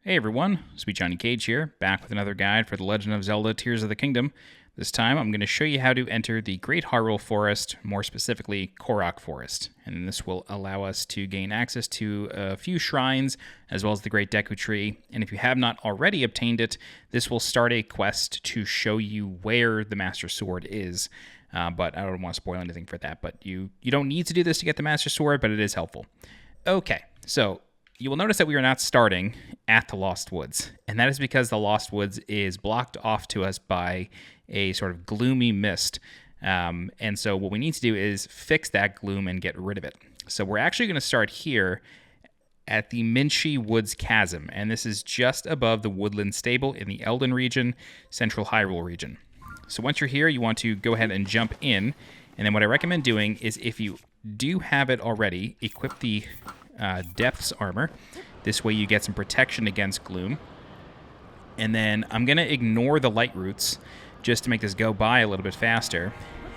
Hey everyone, SweetJohnnyCage here, back with another guide for The Legend of Zelda Tears of the Kingdom. This time I'm going to show you how to enter the Great Hyrule Forest, more specifically Korok Forest. And this will allow us to gain access to a few shrines, as well as the Great Deku Tree. And if you have not already obtained it, this will start a quest to show you where the Master Sword is. But I don't want to spoil anything for that. But you don't need to do this to get the Master Sword, but it is helpful. Okay, so you will notice that we are not starting at the Lost Woods, and that is because the Lost Woods is blocked off to us by a sort of gloomy mist. And so what we need to do is fix that gloom and get rid of it. So we're actually going to start here at the Minshi Woods Chasm, and this is just above the Woodland Stable in the Eldin region, Central Hyrule region. So once you're here, you want to go ahead and jump in, and then what I recommend doing is, if you do have it already, equip the Depths armor. This way you get some protection against gloom. And then I'm going to ignore the light roots just to make this go by a little bit faster.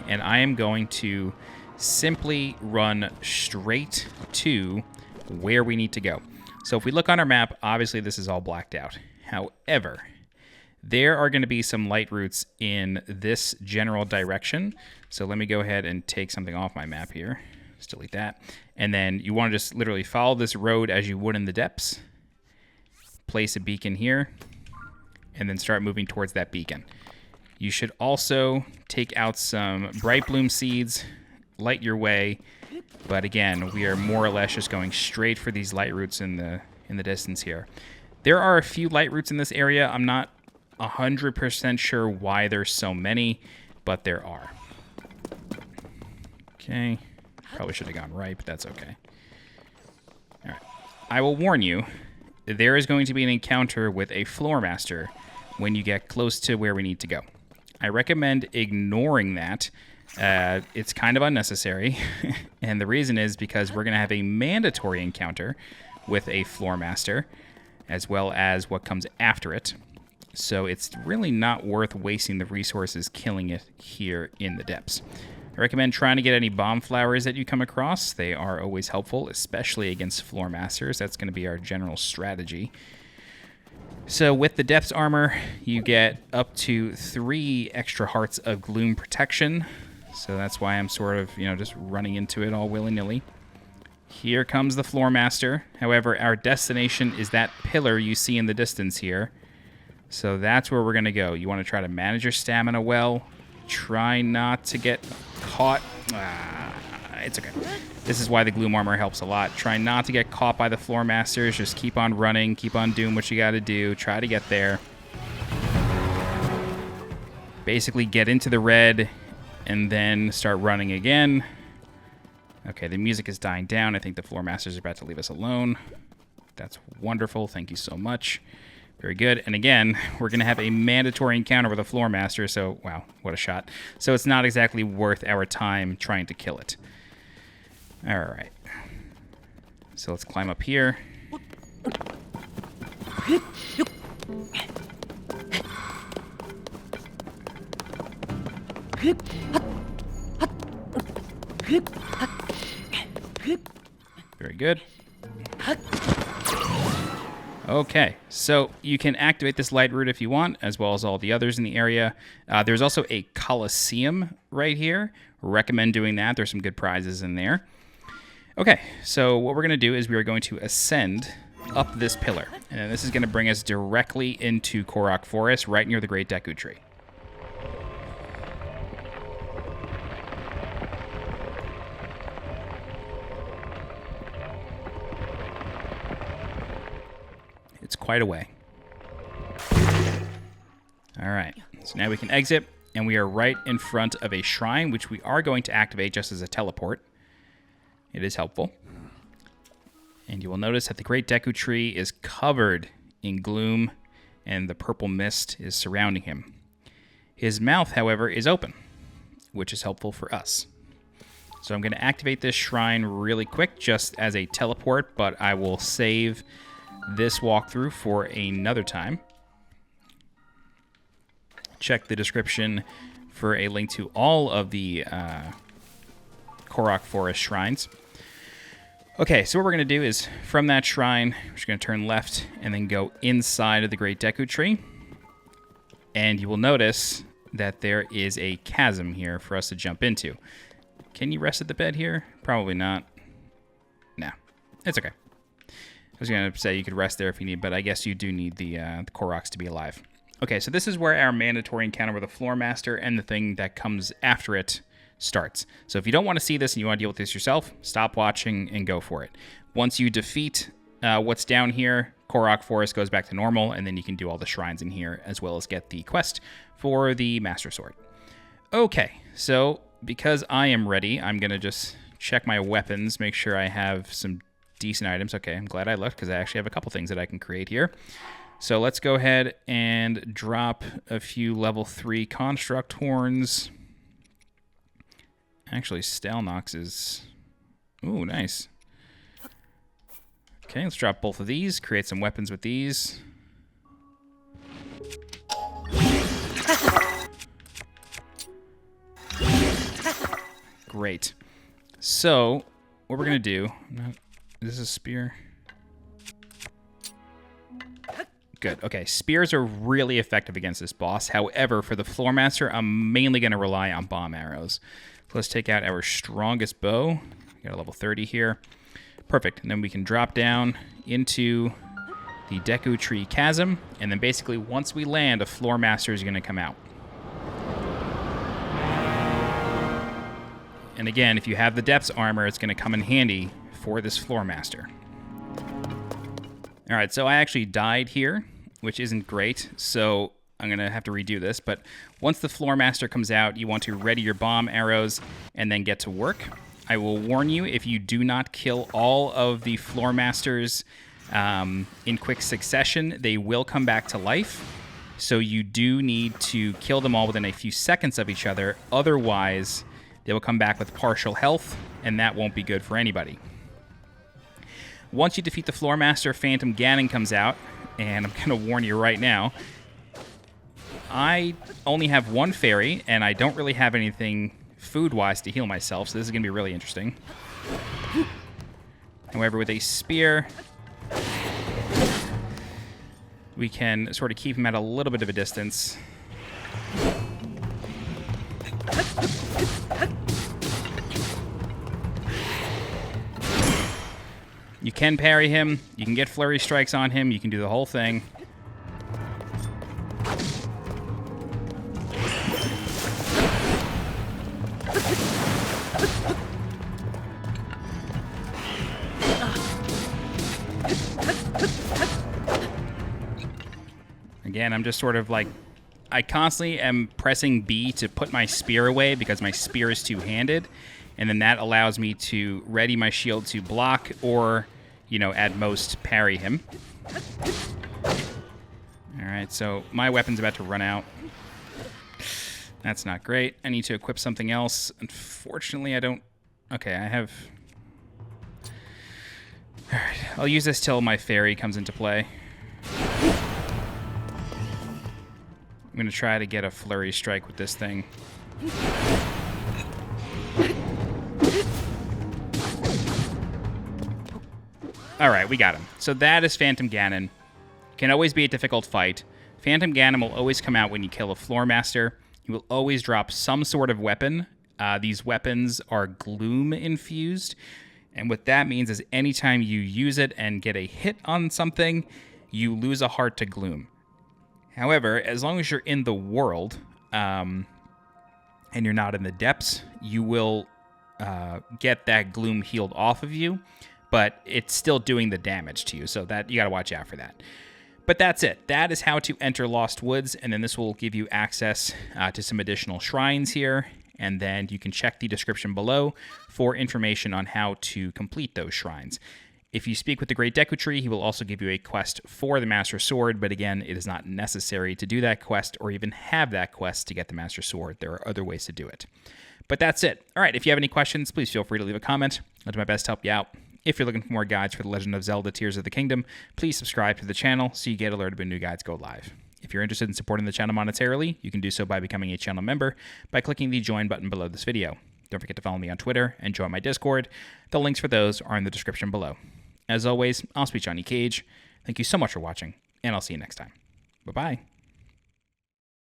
And I am going to simply run straight to where we need to go. So if we look on our map, obviously this is all blacked out. However, there are going to be some light roots in this general direction. So let me go ahead and take something off my map here. Just delete that. And then you want to just literally follow this road as you would in the depths. Place a beacon here. And then start moving towards that beacon. You should also take out some bright bloom seeds. Light your way. But again, we are more or less just going straight for these light roots in the distance here. There are a few light roots in this area. I'm not 100% sure why there's so many, but there are. Okay. Probably should have gone right, but that's okay. All right. I will warn you, there is going to be an encounter with a Floormaster when you get close to where we need to go. I recommend ignoring that. It's kind of unnecessary, and the reason is because we're going to have a mandatory encounter with a Floormaster, as well as what comes after it. So it's really not worth wasting the resources killing it here in the depths. I recommend trying to get any bomb flowers that you come across. They are always helpful, especially against Floormasters. That's going to be our general strategy. So with the Depths armor, you get up to 3 extra hearts of gloom protection. So that's why I'm sort of, just running into it all willy-nilly. Here comes the Floormaster. However, our destination is that pillar you see in the distance here. So that's where we're going to go. You want to try to manage your stamina well. Try not to get caught. It's okay. This is why the gloom armor helps a lot. Try not to get caught by the Floormasters. Just keep on running. Keep on doing what you got to do. Try to get there. Basically get into the red and then start running again. Okay, the music is dying down. I think the Floormasters are about to leave us alone. That's wonderful. Thank you so much. Very good. And again, we're going to have a mandatory encounter with a Floormaster, so, wow, what a shot. So it's not exactly worth our time trying to kill it. All right. So let's climb up here. Very good. Okay, so you can activate this light root if you want, as well as all the others in the area. There's also a Coliseum right here. Recommend doing that. There's some good prizes in there. Okay, so what we're going to do is we are going to ascend up this pillar. And this is going to bring us directly into Korok Forest, right near the Great Deku Tree. It's quite a way. All right, so now we can exit, and we are right in front of a shrine, which we are going to activate just as a teleport. It is helpful. And you will notice that the Great Deku Tree is covered in gloom, and the purple mist is surrounding him. His mouth, however, is open, which is helpful for us. So I'm going to activate this shrine really quick, just as a teleport, but I will save this walkthrough for another time. Check the description for a link to all of the Korok Forest shrines. Okay, so what we're going to do is, from that shrine, we're just going to turn left and then go inside of the Great Deku Tree. And you will notice that there is a chasm here for us to jump into. Can you rest at the bed here? Probably not. No, it's okay. I was going to say you could rest there if you need, but I guess you do need the Koroks to be alive. Okay, so this is where our mandatory encounter with the Floormaster and the thing that comes after it starts. So if you don't want to see this and you want to deal with this yourself, stop watching and go for it. Once you defeat what's down here, Korok Forest goes back to normal, and then you can do all the shrines in here, as well as get the quest for the Master Sword. Okay, so because I am ready, I'm going to just check my weapons, make sure I have some decent items. Okay, I'm glad I looked, because I actually have a couple things that I can create here. So let's go ahead and drop a few level 3 construct horns. Actually, Stalnox is... Ooh, nice. Okay, let's drop both of these, create some weapons with these. Great. So, what we're going to do... Is this a spear? Good. Okay, spears are really effective against this boss. However, for the Floormaster, I'm mainly going to rely on bomb arrows. Let's take out our strongest bow. We got a level 30 here. Perfect. And then we can drop down into the Deku Tree Chasm. And then basically, once we land, a Floormaster is going to come out. And again, if you have the Depths armor, it's going to come in handy for this Floormaster. All right, so I actually died here, which isn't great. So I'm going to have to redo this, but once the Floormaster comes out, you want to ready your bomb arrows and then get to work. I will warn you, if you do not kill all of the Floormasters in quick succession, they will come back to life. So you do need to kill them all within a few seconds of each other. Otherwise, they will come back with partial health, and that won't be good for anybody. Once you defeat the Floormaster, Phantom Ganon comes out, and I'm going to warn you right now, I only have one fairy, and I don't really have anything food-wise to heal myself, so this is going to be really interesting. However, with a spear, we can sort of keep him at a little bit of a distance. You can parry him, you can get flurry strikes on him, you can do the whole thing. Again, I'm just sort of like, I constantly am pressing B to put my spear away because my spear is two-handed, and then that allows me to ready my shield to block or, you know, at most parry him. Alright, so my weapon's about to run out. That's not great. I need to equip something else. Unfortunately, I don't... Okay, I have... Alright, I'll use this till my fairy comes into play. I'm going to try to get a flurry strike with this thing. Alright, we got him. So that is Phantom Ganon. Can always be a difficult fight. Phantom Ganon will always come out when you kill a Floormaster. He will always drop some sort of weapon. These weapons are gloom infused. And what that means is anytime you use it and get a hit on something, you lose a heart to gloom. However, as long as you're in the world, and you're not in the depths, you will get that gloom healed off of you, but it's still doing the damage to you, so that you gotta watch out for that. But that's it. That is how to enter Lost Woods, and then this will give you access to some additional shrines here, and then you can check the description below for information on how to complete those shrines. If you speak with the Great Deku Tree, he will also give you a quest for the Master Sword, but again, it is not necessary to do that quest or even have that quest to get the Master Sword. There are other ways to do it. But that's it. All right, if you have any questions, please feel free to leave a comment. I'll do my best to help you out. If you're looking for more guides for The Legend of Zelda Tears of the Kingdom, please subscribe to the channel so you get alerted when new guides go live. If you're interested in supporting the channel monetarily, you can do so by becoming a channel member by clicking the join button below this video. Don't forget to follow me on Twitter and join my Discord. The links for those are in the description below. As always, I'm SweetJohnnyCage. Thank you so much for watching, and I'll see you next time. Bye-bye.